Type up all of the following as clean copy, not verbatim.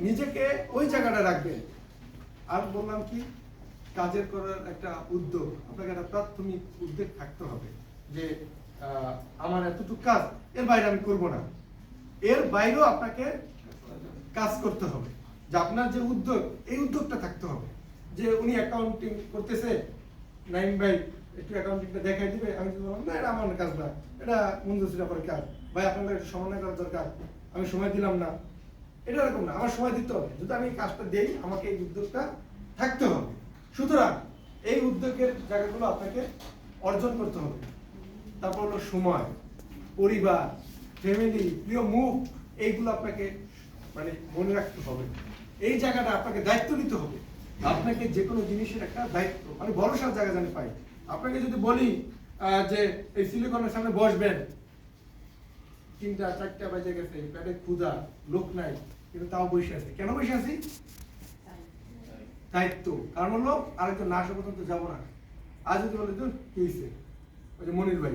নিজেকে ওই জায়গাটা রাখবেন। আর বললাম কি, কাজের করার একটা উদ্যোগ, আপনাকে একটা প্রাথমিক উদ্যোগ থাকতে হবে যে আমার এতটুকু কাজ, এর বাইরে আমি করব না। এর বাইরেও আপনাকে কাজ করতে হবে, যে আপনার যে উদ্যোগ, এই উদ্যোগটা থাকতে হবে। যে উনি অ্যাকাউন্টিং করতেছে, নাইম ভাই একটু অ্যাকাউন্টিংটা দেখাই দিবে, আমি তো বললাম না এটা আমার কাজ না, এটা মঞ্জুসির আপনার কাজ, ভাই আপনাদের একটু সমন্বয় করা দরকার, আমি সময় দিলাম না, এটা এরকম না, আমার সময় দিতে হবে। যদি আমি কাজটা দেই, আমাকে এই উদ্যোগটা থাকতে হবে। সুতরাং এই উদ্যোগের জায়গাগুলো আপনাকে অর্জন করতে হবে। তারপর হলো সময়, পরিবার, ফ্যামিলি, প্রিয় মুখ, এইগুলো আপনাকে মানে মনে রাখতে হবে। এই জায়গাটা আপনাকে দায়িত্ব নিতে হবে। আপনাকে যে কোনো জিনিসের একটা দায়িত্ব, মানে ভরসার জায়গা জানি পাই। আপনাকে যদি বলি যে এই সিলিকনের সামনে বসবেন, 3টা 4টা বাজে গেছে, পেটে ক্ষুধা, লোক নাই, কিন্তু তাও বসে আছে, কেন বসে আছি? দায়িত্ব। কারণ হলো আরেকজন না আসা পর্যন্ত যাবো না। আজ যদি বলে কি হয়েছে, ওই যে মনির ভাই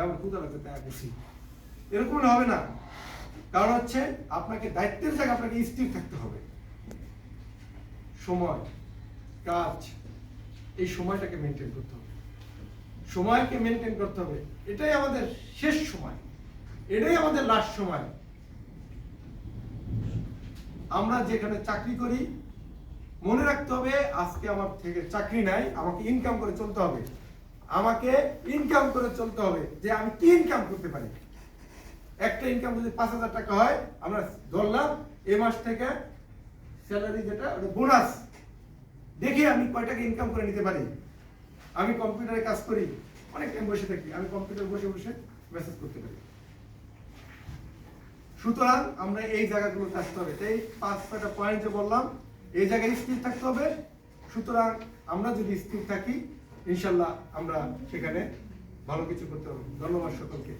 আমার ক্ষুধা লাগছে তাই আসছি, এরকম হবে না। কারণ হচ্ছে আপনাকে দায়িত্বের জায়গা আপনাকে স্থির থাকতে হবে। সময়, কাজ, এই সময়টাকে মেনটেন করতে হবে। সময়কে মেনটেন করতে হবে। এটাই আমাদের শেষ সময়, এটাই আমাদের লাস্ট সময়। আমরা যেখানে চাকরি করি, মনে রাখতে হবে আজকে আমার থেকে চাকরি নাই, আমাকে ইনকাম করে চলতে হবে। আমাকে ইনকাম করে চলতে হবে, যে আমি কি ইনকাম করতে পারি। একটা ইনকাম যদি 5,000 টাকা হয়, আমরা ধরলাম এই মাস থেকে স্যালারি যেটা ওটা বোনাস দেখে আমি কয় টাকা ইনকাম করে নিতে পারি। আমি কম্পিউটারে কাজ করি, অনেক টাইম বসে থাকি, আমি কম্পিউটার বসে বসে মেসেজ করতে পারি। সুতরাং আমরা এই জায়গাগুলো থাকতে হবে। এই 5-6টা পয়েন্ট যে বললাম, এই জায়গায় স্থির থাকতে হবে। সুতরাং আমরা যদি স্থির থাকি, ইনশাল্লাহ আমরা সেখানে ভালো কিছু করতে পারবো। ধন্যবাদ সকলকে।